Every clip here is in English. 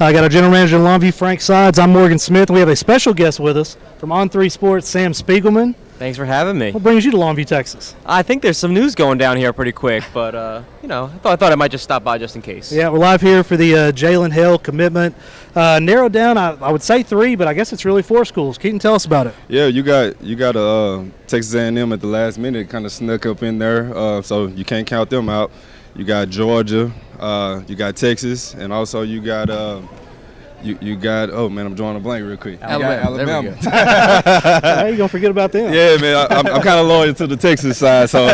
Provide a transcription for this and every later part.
I got our general manager of Longview, Frank Sides. I'm Morgan Smith. We have a special guest with us from On3 Sports, Sam Spiegelman. Thanks for having me. What brings you to Longview, Texas? I think there's some news going down here pretty quick, but I thought I might just stop by just in case. Yeah, we're live here for the Jalen Hale commitment. Narrowed down, I would say 3, but I guess it's really 4 schools. Keaton, tell us about it. Yeah, you got Texas A&M at the last minute, kind of snuck up in there, so you can't count them out. You got Georgia, you got Texas, and also you got you got oh man, I'm drawing a blank real quick. Alabama. How you gonna forget about them? Yeah, man, I'm kind of loyal to the Texas side, so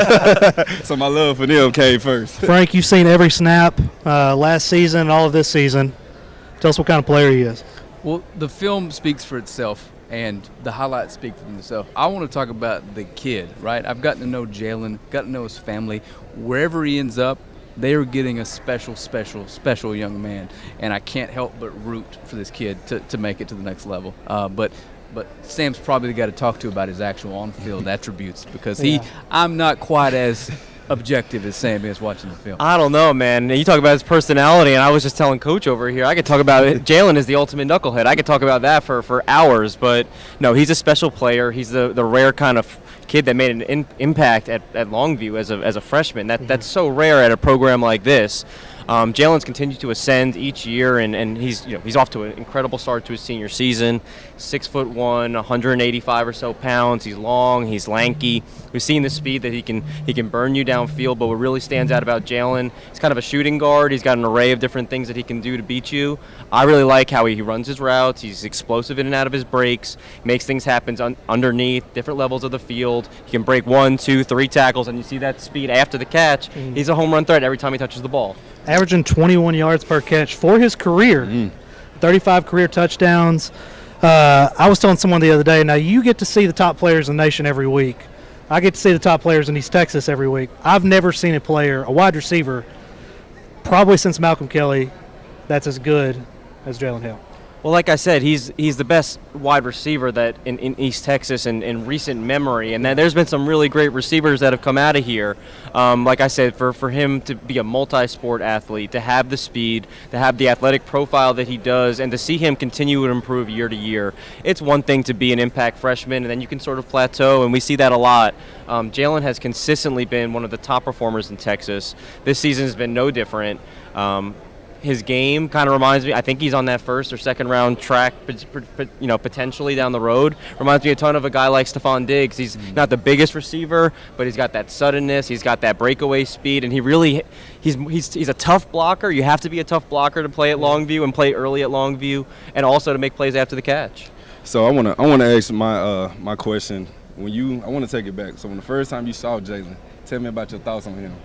so my love for them came first. Frank, you've seen every snap last season and all of this season. Tell us what kind of player he is. Well, the film speaks for itself, and the highlights speak for themselves. I want to talk about the kid, right? I've gotten to know Jalen, gotten to know his family. Wherever he ends up, they are getting a special young man, and I can't help but root for this kid to make it to the next level. But Sam's probably the guy to talk to about his actual on-field attributes, because I'm not quite as objective as Sam is watching the film. I don't know, man. You talk about his personality, and I was just telling Coach over here, I could talk about it. Jalen is the ultimate knucklehead. I could talk about that for hours, but no, he's a special player. He's the rare kind of kid that made an impact at Longview as a freshman. That's so rare at a program like this. Jalen's continued to ascend each year, and he's off to an incredible start to his senior season. 6'1", 185 or so pounds. He's long, he's lanky. We've seen the speed that he can burn you downfield. But what really stands out about Jalen, he's kind of a shooting guard. He's got an array of different things that he can do to beat you. I really like how he runs his routes. He's explosive in and out of his breaks. Makes things happen underneath different levels of the field. He can break 1, 2, 3 tackles, and you see that speed after the catch. He's a home run threat every time he touches the ball. Averaging 21 yards per catch for his career, 35 career touchdowns. I was telling someone the other day, now you get to see the top players in the nation every week. I get to see the top players in East Texas every week. I've never seen a wide receiver, probably since Malcolm Kelly, that's as good as Jalen Hale. Well, like I said, he's the best wide receiver that in East Texas in recent memory, and there's been some really great receivers that have come out of here. Like I said, for him to be a multi-sport athlete, to have the speed, to have the athletic profile that he does, and to see him continue to improve year to year, it's one thing to be an impact freshman, and then you can sort of plateau, and we see that a lot. Jalen has consistently been one of the top performers in Texas. This season has been no different. His game kind of reminds me, I think he's on that first or second round track, potentially down the road. Reminds me a ton of a guy like Stephon Diggs. He's not the biggest receiver, but he's got that suddenness, he's got that breakaway speed, and he's a tough blocker. You have to be a tough blocker to play at Longview and play early at Longview, and also to make plays after the catch. So I want to ask my question. I want to take it back. So when the first time you saw Jalen, tell me about your thoughts on him.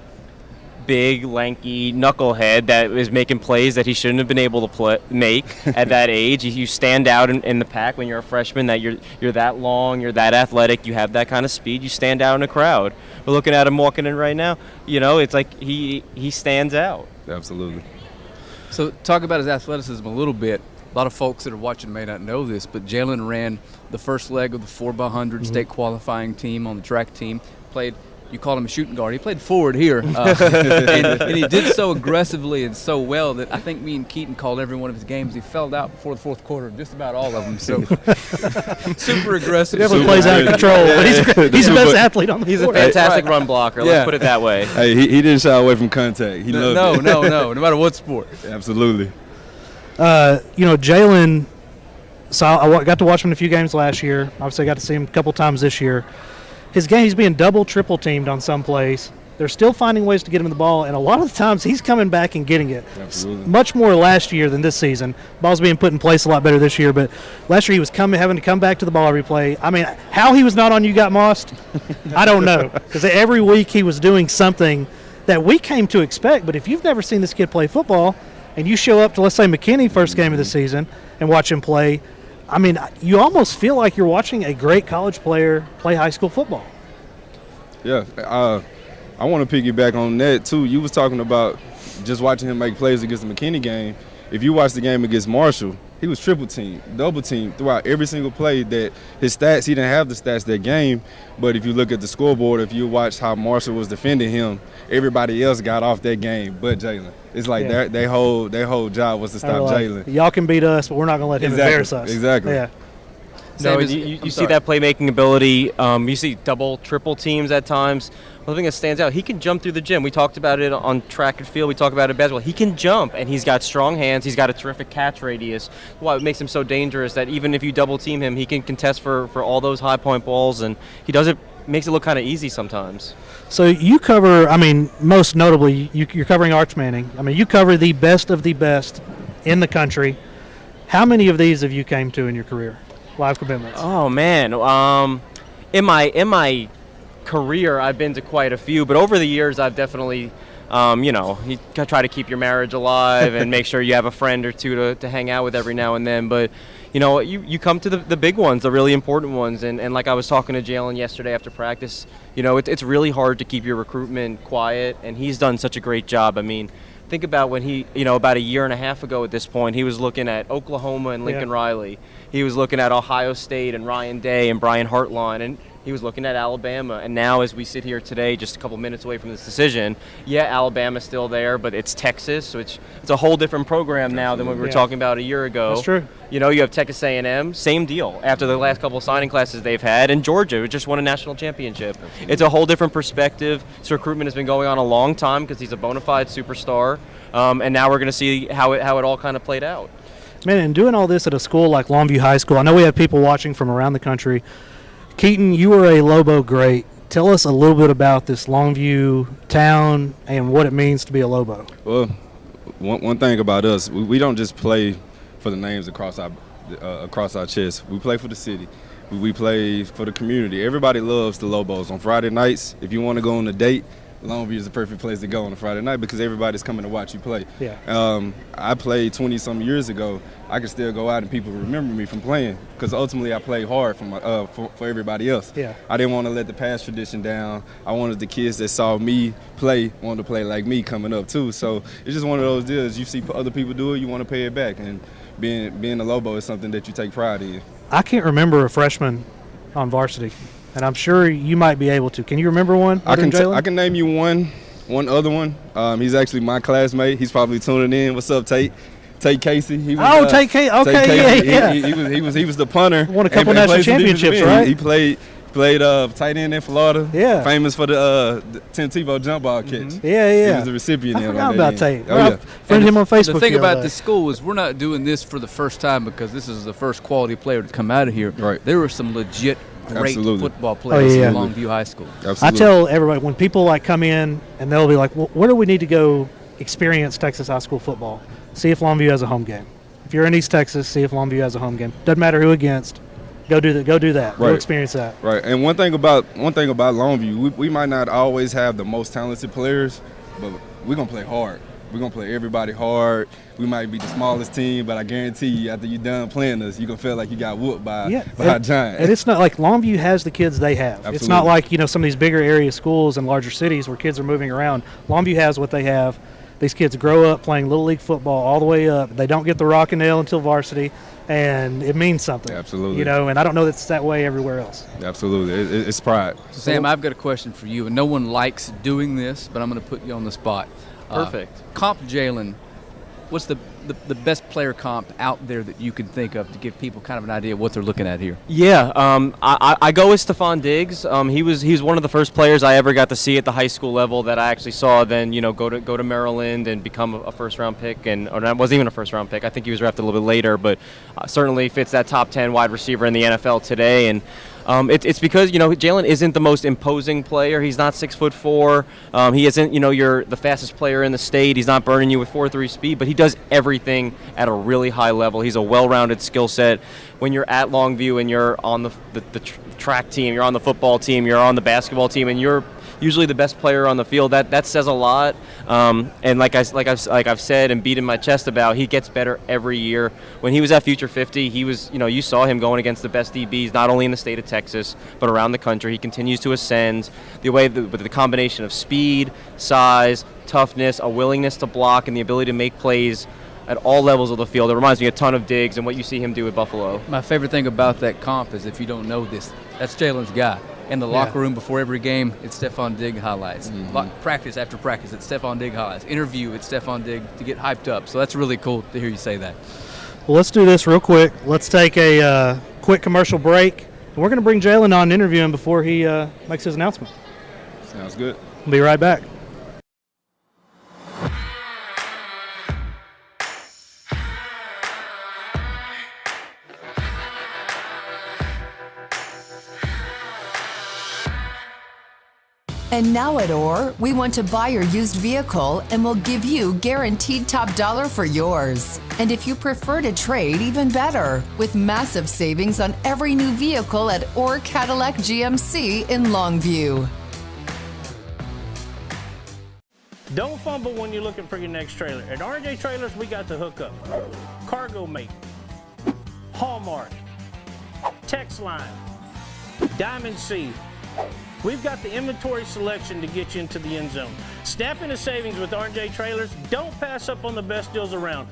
Big, lanky knucklehead that is making plays that he shouldn't have been able to make at that age. You stand out in the pack when you're a freshman, that you're that long, you're that athletic, you have that kind of speed, you stand out in a crowd. We're looking at him walking in right now. It's like he stands out. Absolutely. So talk about his athleticism a little bit. A lot of folks that are watching may not know this, but Jalen ran the first leg of the 4x100 state qualifying team on the track team. You call him a shooting guard. He played forward here, and he did so aggressively and so well that I think me and Keaton called every one of his games. He fell out before the fourth quarter, just about all of them. So super aggressive. He definitely plays out of control, but he's the best athlete on the He's court. a fantastic run blocker. Let's put it that way. Hey, he didn't shy away from contact. He loved it. No matter what sport. Absolutely. Jalen, so I got to watch him in a few games last year. Obviously, I got to see him a couple times this year. His game, he's being double, triple teamed on some plays. They're still finding ways to get him the ball, and a lot of the times he's coming back and getting it. Absolutely. Much more last year than this season. Ball's being put in place a lot better this year, but last year he was having to come back to the ball every play. I mean, how he was not on You Got Mossed, I don't know, because every week he was doing something that we came to expect. But if you've never seen this kid play football and you show up to, let's say, McKinney first game of the season and watch him play, I mean, you almost feel like you're watching a great college player play high school football. Yeah, I want to piggyback on that, too. You was talking about just watching him make plays against the McKinney game. If you watch the game against Marshall, He was triple team, double team throughout every single play. That his stats, he didn't have the stats that game, but if you look at the scoreboard, if you watch how Marshall was defending him, everybody else got off that game but Jalen. It's like their whole job was to stop Jalen. Y'all can beat us, but we're not going to let him embarrass us. Exactly. Yeah. No, you see that playmaking ability. You see double, triple teams at times. One thing that stands out, he can jump through the gym. We talked about it on track and field. We talk about it in basketball. He can jump, and he's got strong hands. He's got a terrific catch radius. What makes him so dangerous that even if you double team him, he can contest for all those high point balls, and he does it. Makes it look kind of easy sometimes. So you cover, I mean, most notably, you're covering Arch Manning. I mean, you cover the best of the best in the country. How many of these have you came to in your career? Live commitments. Oh man, in my career, I've been to quite a few, but over the years, I've definitely, you try to keep your marriage alive and make sure you have a friend or two to hang out with every now and then. But you come to the big ones, the really important ones, and like I was talking to Jalen yesterday after practice, it's really hard to keep your recruitment quiet, and he's done such a great job. I mean, think about when he, about a year and a half ago at this point, he was looking at Oklahoma and Lincoln Riley. He was looking at Ohio State and Ryan Day and Brian Hartline, and he was looking at Alabama. And now as we sit here today, just a couple minutes away from this decision, Alabama's still there, but it's Texas, which it's a whole different program now than what we were talking about a year ago. That's true. You have Texas A&M, same deal after the last couple of signing classes they've had, and Georgia, who just won a national championship. It's a whole different perspective. This recruitment has been going on a long time because he's a bona fide superstar, and now we're going to see how it all kind of played out. Man, and doing all this at a school like Longview High School, I know we have people watching from around the country. Keaton, you were a Lobo great. Tell us a little bit about this Longview town and what it means to be a Lobo. Well, one thing about us, we don't just play for the names across our chest. We play for the city. We play for the community. Everybody loves the Lobos. On Friday nights, if you want to go on a date, Longview is the perfect place to go on a Friday night because everybody's coming to watch you play. Yeah. I played 20-some years ago. I can still go out and people remember me from playing because ultimately I played hard for everybody else. Yeah. I didn't want to let the past tradition down. I wanted the kids that saw me play, wanted to play like me coming up too. So it's just one of those deals. You see other people do it, you want to pay it back. And being a Lobo is something that you take pride in. I can't remember a freshman on varsity, and I'm sure you might be able to. Can you remember one? I can name you one other one. He's actually my classmate. He's probably tuning in. What's up, Tate? Tate Casey. He was, Tate Casey. Okay, Tate Casey. yeah. He was the punter. Won a couple national championships, right? He played tight end in Florida. Yeah. Famous for the Tim Tebow jump ball catch. Mm-hmm. Yeah. He was the recipient. I forgot about Tate. Oh, yeah. Friend him on Facebook. The thing about this school is we're not doing this for the first time because this is the first quality player to come out of here. Right. There were some legit great football Oh, players yeah. in Longview High School. Absolutely. I tell everybody when people come in and they'll be like, well, where do we need to go experience Texas high school football? See if Longview has a home game. If you're in East Texas, see if Longview has a home game. Doesn't matter who against. Go do that. Right. Go experience that. Right. And one thing about Longview, we might not always have the most talented players, but we're gonna play hard. We're gonna play everybody hard. We might be the smallest team, but I guarantee you, after you're done playing us, you're gonna feel like you got whooped by a giant. And it's not like Longview has the kids they have. Absolutely. It's not like some of these bigger area schools and larger cities where kids are moving around. Longview has what they have. These kids grow up playing Little League football all the way up. They don't get the rock and nail until varsity, and it means something. Absolutely. And I don't know that it's that way everywhere else. Absolutely. It's pride. So Sam, I've got a question for you, and no one likes doing this, but I'm going to put you on the spot. Perfect. Comp Jalen, what's the best player comp out there that you can think of to give people kind of an idea of what they're looking at here? Yeah, I go with Stephon Diggs. He was one of the first players I ever got to see at the high school level that I actually saw then go to Maryland and become a first round pick, or that wasn't even a first round pick. I think he was drafted a little bit later, but certainly fits that top 10 wide receiver in the NFL today. And it's because Jalen isn't the most imposing player. He's not 6'4". He isn't you're the fastest player in the state. He's not burning you with 4.3 speed, but he does everything at a really high level. He's a well-rounded skill set. When you're at Longview and you're on the track team, you're on the football team, you're on the basketball team, and you're usually the best player on the field, that says a lot. And like I've said and beaten my chest about, he gets better every year. When he was at Future 50, he was you saw him going against the best DBs not only in the state of Texas but around the country. He continues to ascend with the combination of speed, size, toughness, a willingness to block, and the ability to make plays at all levels of the field. It reminds me a ton of Diggs and what you see him do at Buffalo. My favorite thing about that comp is, if you don't know this, that's Jalen's guy. In the locker room before every game, it's Stephon Diggs highlights. Practice after practice, it's Stephon Diggs highlights. Interview, it's Stephon Diggs to get hyped up. So that's really cool to hear you say that. Well, let's do this real quick. Let's take a quick commercial break. And we're going to bring Jalen on and interview him before he makes his announcement. Sounds good. We'll be right back. And now at OR, we want to buy your used vehicle and we'll give you guaranteed top dollar for yours. And if you prefer to trade, even better, with massive savings on every new vehicle at OR Cadillac GMC in Longview. Don't fumble when you're looking for your next trailer. At R&J Trailers, we got the hookup. Cargo Mate, Hallmark, Text Line, Diamond C. We've got the inventory selection to get you into the end zone. Snap into savings with R&J Trailers. Don't pass up on the best deals around.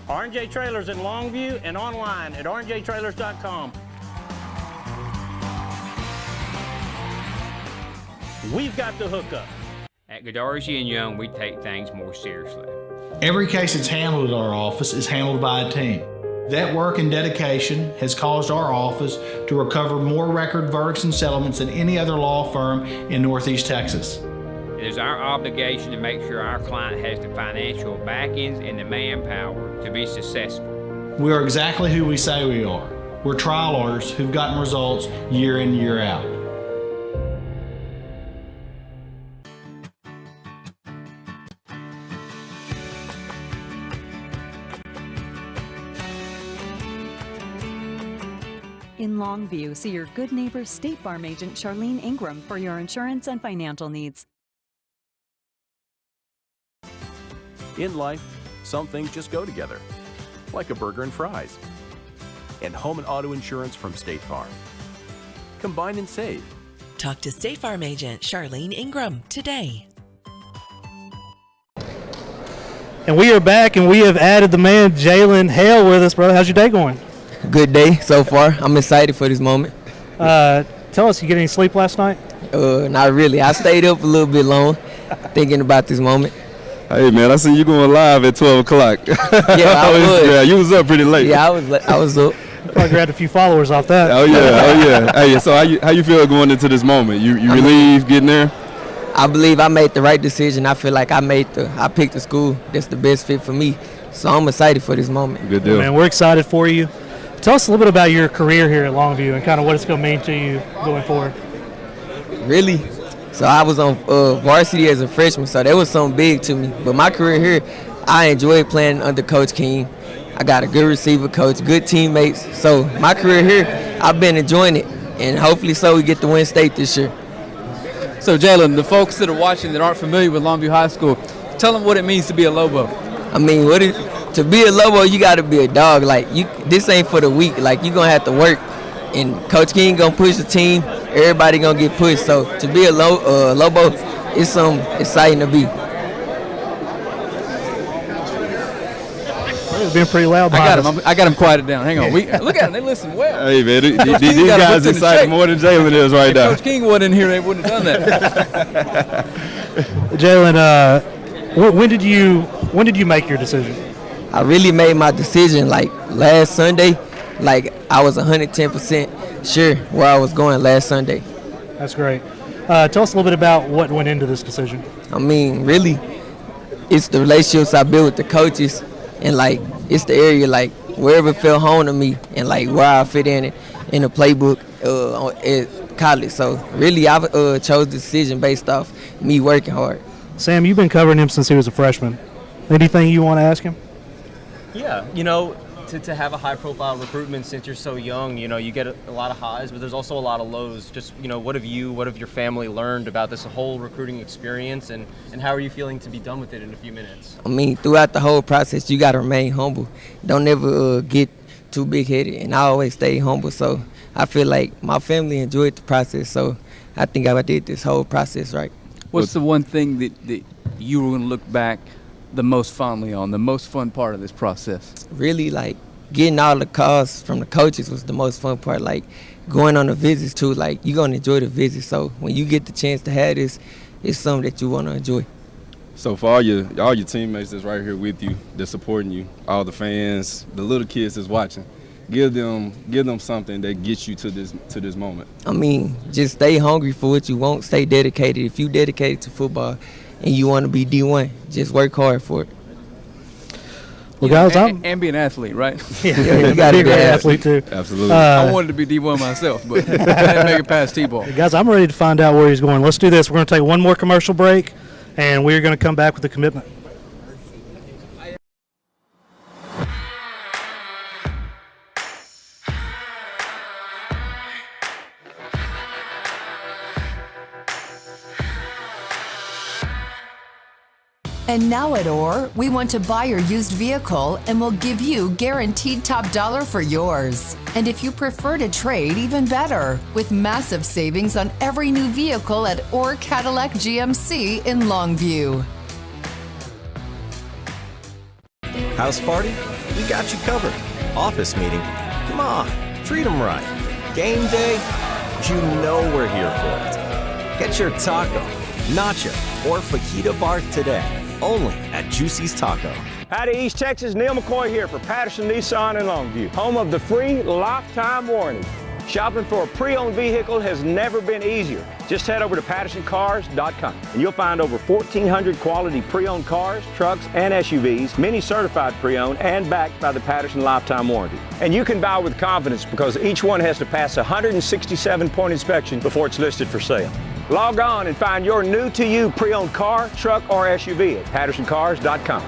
R&J Trailers in Longview and online at rnjtrailers.com. We've got the hookup. At Godarzi and Young, we take things more seriously. Every case that's handled at our office is handled by a team. That work and dedication has caused our office to recover more record verdicts and settlements than any other law firm in Northeast Texas. It is our obligation to make sure our client has the financial backings and the manpower to be successful. We are exactly who we say we are. We're trial lawyers who've gotten results year in, year out. In Longview, see your good neighbor State Farm agent Charlene Ingram for your insurance and financial needs. In life, some things just go together, like a burger and fries. And home and auto insurance from State Farm. Combine and save. Talk to State Farm agent Charlene Ingram today. And we are back, and we have added the man Jalen Hale with us, brother. How's your day going? Good day so far. I'm excited for this moment. Tell us, you get any sleep last night? Not really. I stayed up a little bit long thinking about this moment. Hey, man, I see you going live at 12 o'clock. Yeah, I was. Yeah, you was up pretty late. Yeah, I was up. Probably grabbed a few followers off that. Oh, yeah. Hey, so how you feel going into this moment? You relieved getting there? I believe I made the right decision. I feel like I picked the school that's the best fit for me. So I'm excited for this moment. Good deal. Man, we're excited for you. Tell us a little bit about your career here at Longview and kind of what it's going to mean to you going forward. Really? So I was on varsity as a freshman, so that was something big to me. But my career here, I enjoyed playing under Coach King. I got a good receiver coach, good teammates. So my career here, I've been enjoying it, and hopefully so we get to win state this year. So Jalen, the folks that are watching that aren't familiar with Longview High School, tell them what it means to be a Lobo. I mean, to be a Lobo, you got to be a dog. Like, this ain't for the weak. Like, you're going to have to work, and Coach King going to push the team. Everybody going to get pushed. So to be a Lobo, it's something exciting to be. It's been pretty loud. I got him quieted down. Hang on. Look at them. They listen well. Hey, man, these guys excited more than Jalen is right now. If Coach King wasn't in here, they wouldn't have done that. Jalen, when did you make your decision? I really made my decision like last Sunday. Like, I was 110% sure where I was going last Sunday. That's great. Tell us a little bit about what went into this decision. I mean, really, it's the relationships I built with the coaches, and like it's the area, like wherever it felt home to me, and like where I fit in the playbook at college. So really, I chose the decision based off me working hard. Sam, you've been covering him since he was a freshman. Anything you want to ask him? Yeah, to have a high-profile recruitment since you're so young, you get a lot of highs, but there's also a lot of lows. Just, what have your family learned about this whole recruiting experience, and how are you feeling to be done with it in a few minutes? I mean, throughout the whole process, you got to remain humble. Don't ever get too big-headed, and I always stay humble. So I feel like my family enjoyed the process, so I think I did this whole process right. What's the one thing that you were going to look back the most fondly on, the most fun part of this process? Really, like, getting all the calls from the coaches was the most fun part. Like, going on the visits too, like, you're going to enjoy the visits. So when you get the chance to have this, it's something that you want to enjoy. So for all your teammates that's right here with you, that's supporting you, all the fans, the little kids that's watching, give them something that gets you to this moment. I mean, just stay hungry for what you want. Stay dedicated. If you dedicated to football and you want to be D1, just work hard for it. Well, guys, and be an athlete, right? Yeah, you got to be an athlete too. Absolutely. I wanted to be D1 myself, but I didn't make it past T-ball. Guys, I'm ready to find out where he's going. Let's do this. We're going to take one more commercial break, and we're going to come back with the commitment. And now at OR, we want to buy your used vehicle and we'll give you guaranteed top dollar for yours. And if you prefer to trade, even better, with massive savings on every new vehicle at OR Cadillac GMC in Longview. House party? We got you covered. Office meeting? Come on, treat them right. Game day? You know we're here for it. Get your taco, nacho, or fajita bar today. Only at Juicy's Taco. Howdy, East Texas. Neil McCoy here for Patterson Nissan in Longview, home of the free lifetime warranty. Shopping for a pre-owned vehicle has never been easier. Just head over to PattersonCars.com and you'll find over 1,400 quality pre-owned cars, trucks, and SUVs, many certified pre-owned and backed by the Patterson Lifetime Warranty. And you can buy with confidence because each one has to pass a 167-point inspection before it's listed for sale. Log on and find your new-to-you pre-owned car, truck, or SUV at PattersonCars.com.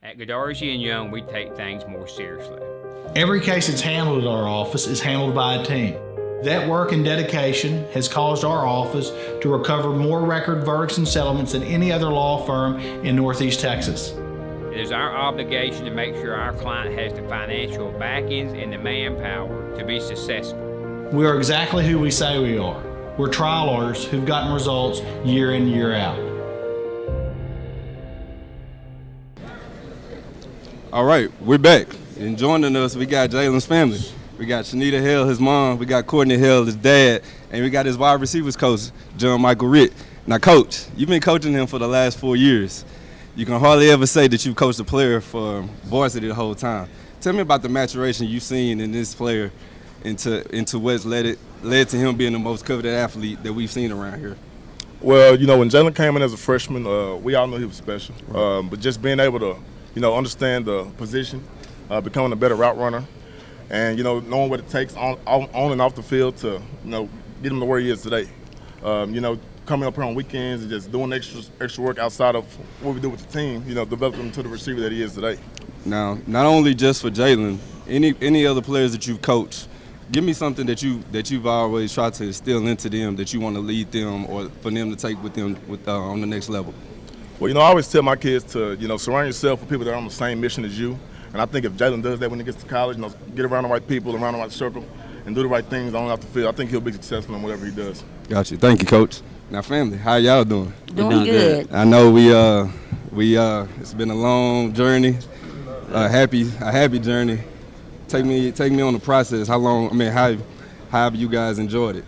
At Godarzi and Young, we take things more seriously. Every case that's handled at our office is handled by a team. That work and dedication has caused our office to recover more record verdicts and settlements than any other law firm in Northeast Texas. It is our obligation to make sure our client has the financial backings and the manpower to be successful. We are exactly who we say we are. We're trial lawyers who've gotten results year in, year out. All right, we're back. And joining us, we got Jalen's family. We got Shanita Hale, his mom. We got Courtney Hale, his dad. And we got his wide receivers coach, John Michael Ritt. Now, Coach, you've been coaching him for the last 4 years. You can hardly ever say that you've coached a player for varsity the whole time. Tell me about the maturation you've seen in this player into what's led to him being the most coveted athlete that we've seen around here. Well, when Jalen came in as a freshman, we all knew he was special. But just being able to, understand the position, becoming a better route runner, and, knowing what it takes on and off the field to, get him to where he is today. Coming up here on weekends and just doing extra work outside of what we do with the team, developing him to the receiver that he is today. Now, not only just for Jalen, any other players that you've coached, give me something that you've always tried to instill into them that you want to lead them or for them to take with them on the next level. Well, I always tell my kids to, surround yourself with people that are on the same mission as you. And I think if Jalen does that when he gets to college, get around the right people, around the right circle, and do the right things on and off the field, I think he'll be successful in whatever he does. Got you. Thank you, Coach. Now, family, how y'all doing? Doing good. I know it's been a long journey, a happy journey. Take me on the process. How have you guys enjoyed it?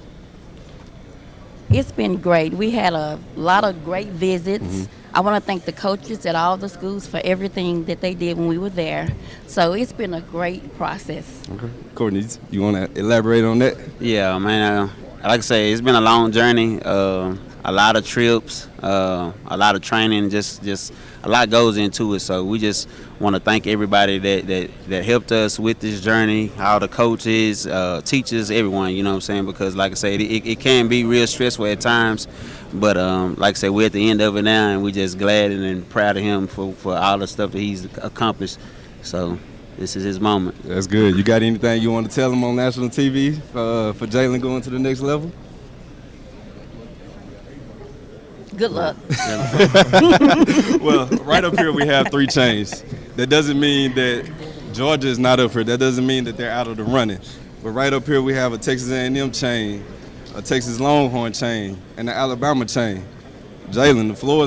It's been great. We had a lot of great visits. Mm-hmm. I want to thank the coaches at all the schools for everything that they did when we were there. So it's been a great process. Okay. Courtney, you want to elaborate on that? Yeah, man. Like I say, it's been a long journey. A lot of trips, a lot of training. Just a lot goes into it. So we just want to thank everybody that helped us with this journey. All the coaches, teachers, everyone. You know what I'm saying? Because like I said, it can be real stressful at times. But like I said, we're at the end of it now, and we're just glad and proud of him for all the stuff that he's accomplished. So this is his moment. That's good. You got anything you want to tell him on national TV for Jalen going to the next level? Good luck. Well, right up here we have 3 chains. That doesn't mean that Georgia is not up here. That doesn't mean that they're out of the running. But right up here we have a Texas A&M chain, a Texas Longhorn chain, and an Alabama chain. Jalen, the floor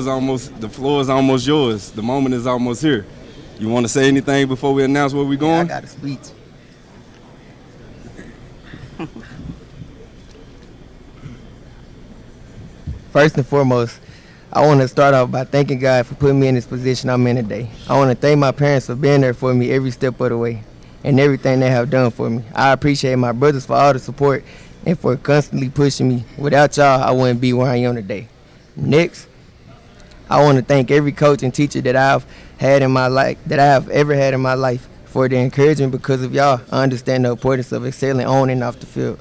is almost yours. The moment is almost here. You want to say anything before we announce where we're going? I got a speech. First and foremost, I want to start off by thanking God for putting me in this position I'm in today. I want to thank my parents for being there for me every step of the way and everything they have done for me. I appreciate my brothers for all the support and for constantly pushing me. Without y'all, I wouldn't be where I am today. Next, I want to thank every coach and teacher that I have ever had in my life for their encouragement. Because of y'all, I understand the importance of excelling on and off the field.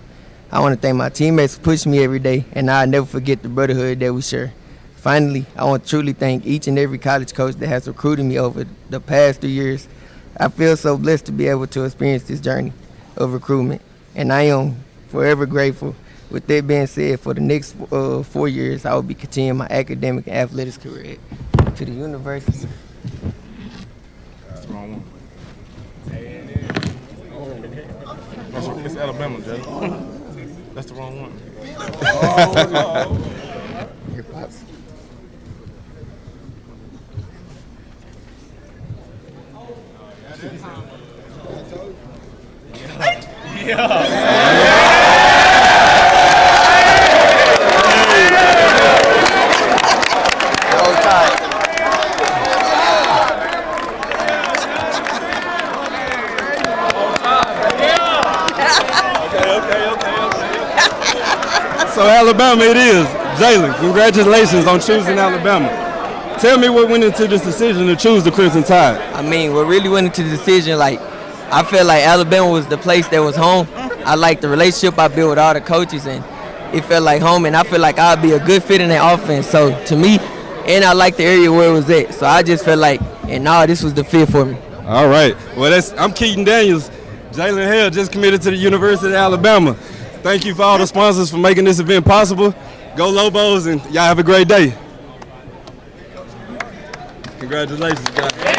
I want to thank my teammates for pushing me every day, and I'll never forget the brotherhood that we share. Finally, I want to truly thank each and every college coach that has recruited me over the past 3 years. I feel so blessed to be able to experience this journey of recruitment, and I am forever grateful. With that being said, for the next 4 years, I will be continuing my academic and athletics career to the university. That's the wrong one. It's Alabama, Jay. That's the wrong one. Your pops. So Alabama it is. Jalen, congratulations on choosing Alabama. Tell me what went into this decision to choose the Crimson Tide. I mean, what really went into the decision, like, I felt like Alabama was the place that was home. I liked the relationship I built with all the coaches, and it felt like home, and I feel like I'd be a good fit in that offense. So, to me, and I liked the area where it was at. So, I just felt like, this was the fit for me. All right. Well, I'm Keaton Daniels. Jalen Hale just committed to the University of Alabama. Thank you for all the sponsors for making this event possible. Go Lobos, and y'all have a great day. Congratulations, guys.